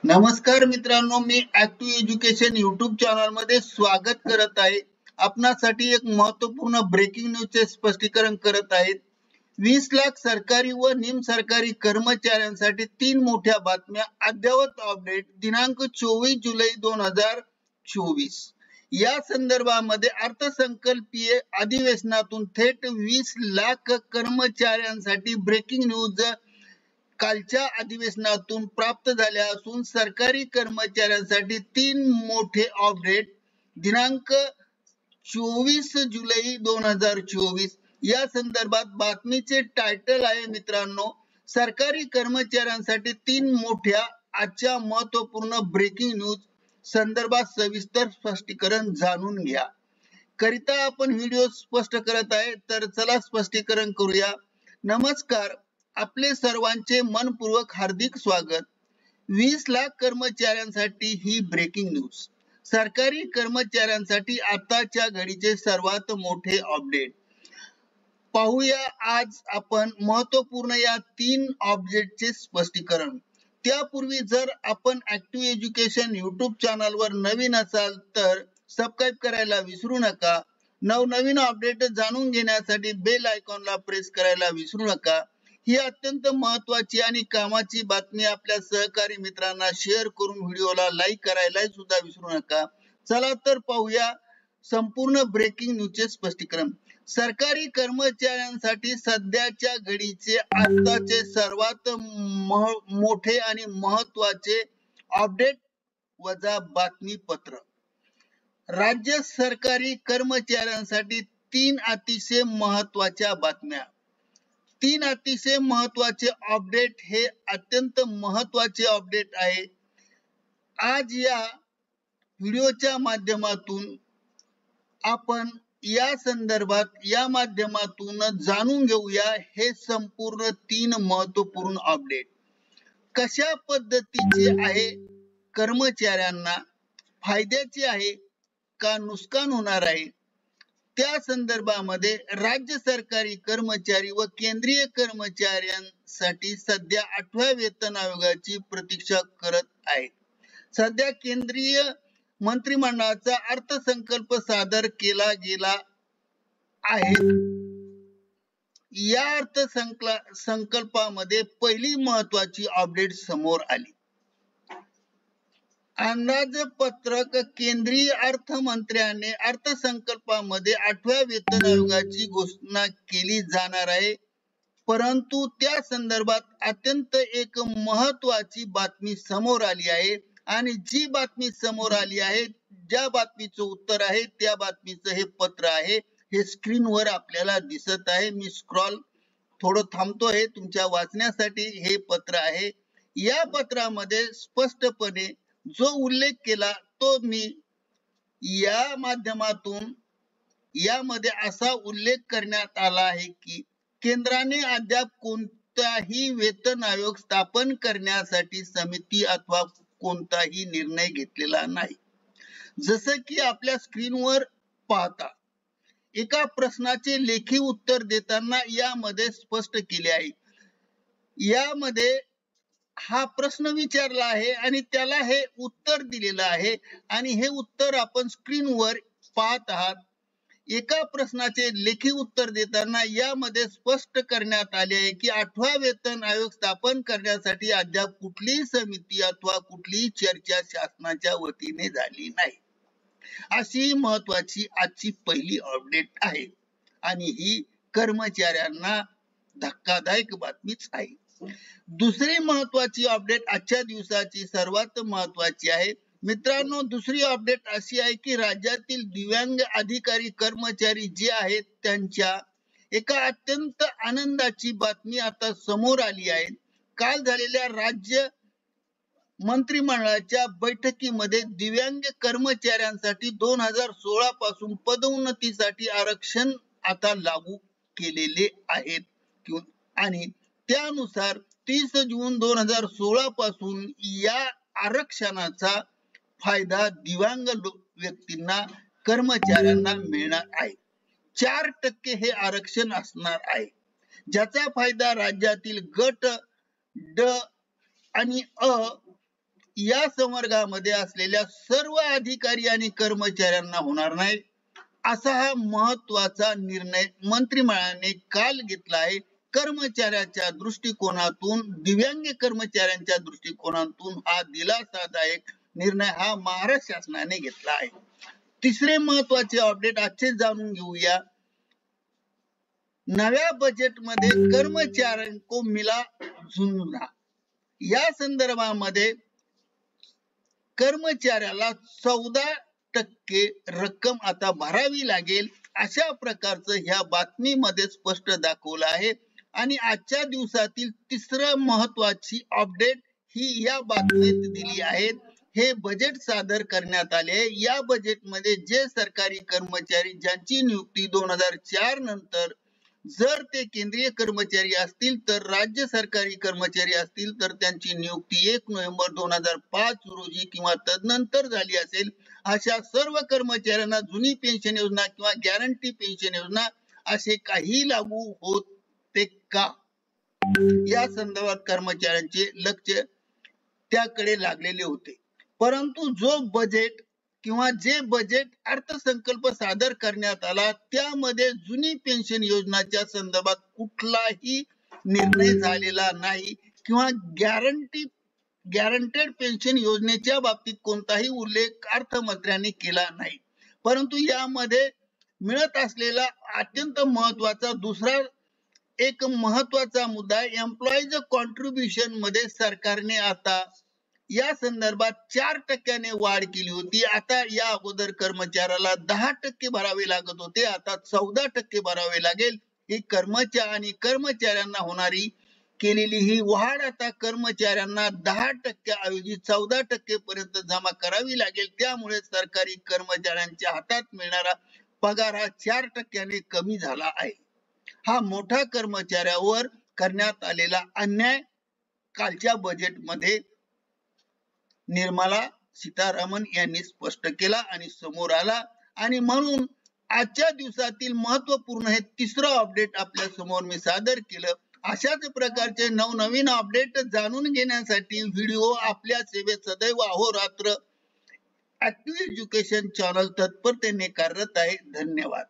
नमस्कार मित्रांनो, मी active education YouTube channel मध्ये स्वागत करत आहे. आपणासाठी एक महत्त्वपूर्ण ब्रेकिंग न्यूजचे स्पष्टीकरण करत आहेत. 20 लाख सरकारी व निम सरकारी कर्मचाऱ्यांसाठी 3 मोठ्या बातम्या. अद्ययावत अपडेट दिनांक 24 जुलै 2024. या संदर्भामध्ये अर्थसंकल्पीय अधिवेशनातून थेट 20 लाख कर्मचाऱ्यांसाठी ब्रेकिंग न्यूज कालच्या अधिवेशनातून प्राप्त झाल्या असून सरकारी कर्मचाऱ्यांसाठी 3 मोठे अपडेट दिनांक 24 जुलै 2024. या संदर्भात बातमीचे टायटल आहे मित्रांनो, सरकारी कर्मचाऱ्यांसाठी 3 मोठ्या आजच्या महत्त्वपूर्ण ब्रेकिंग न्यूज संदर्भात सविस्तर स्पष्टीकरण जाणून घ्या. करिता आपण व्हिडिओ स्पष्ट करत आहे, तर चला स्पष्टीकरण करूया. नमस्कार, आपले सर्वांचे मनपूर्वक हार्दिक स्वागत. 20 लाख कर्मचाऱ्यांसाठी ही ब्रेकिंग न्यूज. सरकारी कर्मचाऱ्यांसाठी आताच्या घडीचे सर्वात मोठे अपडेट पाहूया. आज आपण महत्त्वपूर्ण या 3 अपडेटचे स्पष्टीकरण. त्यापूर्वी जर आपण ऍक्टिव्ह एज्युकेशन युट्यूब चॅनलवर नवीन असाल तर सबस्क्राईब करायला विसरू नका. नवनवीन अपडेट जाणून घेण्यासाठी बेल आयकॉनला प्रेस करायला विसरू नका. ही अत्यंत महत्त्वाची आणि कामाची बातमी आपल्या सहकारी मित्रांना शेअर करून व्हिडिओला लाईक करायला सुद्धा विसरू नका. चला तर पाहूया संपूर्ण ब्रेकिंग न्यूजचे स्पष्टीकरण. सरकारी कर्मचाऱ्यांसाठी सध्याच्या घडीचे आताचे सर्वात मोठे आणि महत्त्वाचे अपडेट वजा बातमीपत्र. राज्य सरकारी कर्मचाऱ्यांसाठी 3 अतिशय महत्त्वाच्या बातम्या. 3 अतिशय महत्त्वाचे अपडेट. हे अत्यंत महत्त्वाचे अपडेट आहे. आज या व्हिडिओच्या माध्यमातून आपण या संदर्भात या माध्यमातून जाणून घेऊया हे संपूर्ण 3 महत्त्वपूर्ण अपडेट कशा पद्धतीचे आहे, कर्मचाऱ्यांना फायद्याचे आहे का नुकसान होणार आहे, त्या संदर्भामध्ये राज्य सरकारी कर्मचारी व केंद्रीय कर्मचाऱ्यांसाठी सध्या 8व्या वेतन आयोगाची प्रतीक्षा करत आहे. सध्या केंद्रीय मंत्रिमंडळाचा अर्थसंकल्प सादर केला गेला आहे. या अर्थसंकल्पामध्ये पहिली महत्त्वाची अपडेट समोर आली. अंदाजपत्रक. केंद्रीय अर्थमंत्र्याने अर्थसंकल्पामध्ये 8व्या वेतन आयोगाची घोषणा केली जाणार आहे. परंतु त्या संदर्भात अत्यंत एक महत्त्वाची बातमी समोर आली आहे आणि जी बातमी समोर आली आहे, ज्या बातमीचं उत्तर आहे त्या बातमीचं हे पत्र आहे. हे स्क्रीनवर आपल्याला दिसत आहे. मी स्क्रॉल थोडं थांबतोय तुमच्या वाचण्यासाठी. हे पत्र आहे. या पत्रामध्ये स्पष्टपणे जो उल्लेख केला तो मी या माध्यमातून यामध्ये असा उल्लेख करण्यात आला आहे की केंद्राने अद्याप कोणताही वेतन आयोग स्थापन करण्यासाठी समिती अथवा कोणताही निर्णय घेतलेला नाही. जसं की आपल्या स्क्रीनवर पाहता एका प्रश्नाचे लेखी उत्तर देताना यामध्ये स्पष्ट केले आहे. यामध्ये हा प्रश्न विचारला आहे आणि त्याला हे उत्तर दिलेलं आहे आणि हे उत्तर आपण स्क्रीनवर पाहत आहात. एका प्रश्नाचे लेखी उत्तर देताना यामध्ये स्पष्ट करण्यात आले आहे की 8वा वेतन आयोग स्थापन करण्यासाठी अद्याप कुठलीही समिती अथवा कुठलीही चर्चा शासनाच्या वतीने झाली नाही. अशी महत्त्वाची आजची पहिली अपडेट आहे आणि ही कर्मचाऱ्यांना धक्कादायक बातमीच आहे. दुसरी महत्त्वाची अपडेट आजच्या दिवसाची सर्वात महत्त्वाची आहे मित्रांनो. दुसरी अपडेट अशी आहे की राज्यातील दिव्यांग अधिकारी कर्मचारी जे आहेत त्यांच्या एका अत्यंत आनंदाची बातमी आता समोर आली आहे. काल झालेल्या राज्य मंत्रिमंडळाच्या बैठकीमध्ये दिव्यांग कर्मचाऱ्यांसाठी 2016 पासून पदोन्नतीसाठी आरक्षण आता लागू केलेले आहेत आणि त्यानुसार 30 जून 2016 पासून या आरक्षणाचा फायदा दिव्यांग व्यक्तींना कर्मचाऱ्यांना मिळणार आहे. 4% हे आरक्षण असणार आहे, ज्याचा फायदा राज्यातील गट ड आणि अ या संवर्गामध्ये असलेल्या सर्व अधिकारी आणि कर्मचाऱ्यांना होणार नाही, असा हा महत्वाचा निर्णय मंत्रिमंडळाने काल घेतला आहे. कर्मचाऱ्याच्या दृष्टिकोनातून, दिव्यांग कर्मचाऱ्यांच्या दृष्टिकोनातून हा दिलासादायक निर्णय हा महाराष्ट्र शासनाने घेतला आहे. तिसरे महत्वाचे अपडेट आजचे जाणून घेऊया. नव्या बजेटमध्ये कर्मचाऱ्यांको मिला जुना या संदर्भामध्ये कर्मचाऱ्याला 14% रक्कम आता भरावी लागेल, अशा प्रकारचं ह्या बातमीमध्ये स्पष्ट दाखवलं आहे. आणि आजच्या दिवसातील तिसरं महत्वाची अपडेट ही या बातमीत दिली आहे. हे बजेट सादर करण्यात आले. या बजेटमध्ये जे सरकारी कर्मचारी ज्यांची नियुक्ती 2004 नंतर, जर ते केंद्रीय कर्मचारी असतील तर राज्य सरकारी कर्मचारी असतील तर त्यांची नियुक्ती 1 नोव्हेंबर 2005 रोजी किंवा तदनंतर झाली असेल, अशा सर्व कर्मचाऱ्यांना जुनी पेन्शन योजना किंवा गॅरंटी पेन्शन योजना असे काही लागू होते का, या संदर्भात कर्मचाऱ्यांचे लक्ष त्याकडे लागलेले होते. परंतु जो बजेट किंवा जे बजेट अर्थसंकल्प सादर करण्यात आला त्यामध्ये जुनी पेन्शन योजनाच्या संदर्भात कुठलाही निर्णय झालेला नाही किंवा गॅरंटेड पेन्शन योजनेच्या बाबतीत कोणताही उल्लेख अर्थमंत्र्यांनी केला नाही. परंतु यामध्ये मिळत असलेला अत्यंत महत्वाचा दुसरा एक महत्वाचा मुद्दा, एम्प्लॉईज कॉन्ट्रीब्युशन मध्ये सरकारने आता या संदर्भात 4% वाढ केली होती. आता या अगोदर कर्मचाऱ्याला 10% भरावे लागत होते, आता 14% भरावे लागेल. ही कर्मचाऱ्यांना होणारी केलेली ही वाढ आता कर्मचाऱ्यांना 10% ऐवजी 14% पर्यंत जमा करावी लागेल. त्यामुळे सरकारी कर्मचाऱ्यांच्या हातात मिळणारा पगार हा 4% कमी झाला आहे. हा मोठा कर्मचाऱ्यावर करण्यात आलेला अन्याय कालच्या बजेटमध्ये निर्मला सीतारामन यांनी स्पष्ट केला आणि समोर आला. आणि म्हणून आजच्या दिवसातील महत्वपूर्ण हे तिसरं अपडेट आपल्या समोर मी सादर केलं. अशाच प्रकारचे नवनवीन अपडेट जाणून घेण्यासाठी व्हिडिओ आपल्या सेवेत सदैव अहोरात्र ऍक्टिव्ह एज्युकेशन चॅनल तत्परतेने कार्यरत आहे. धन्यवाद.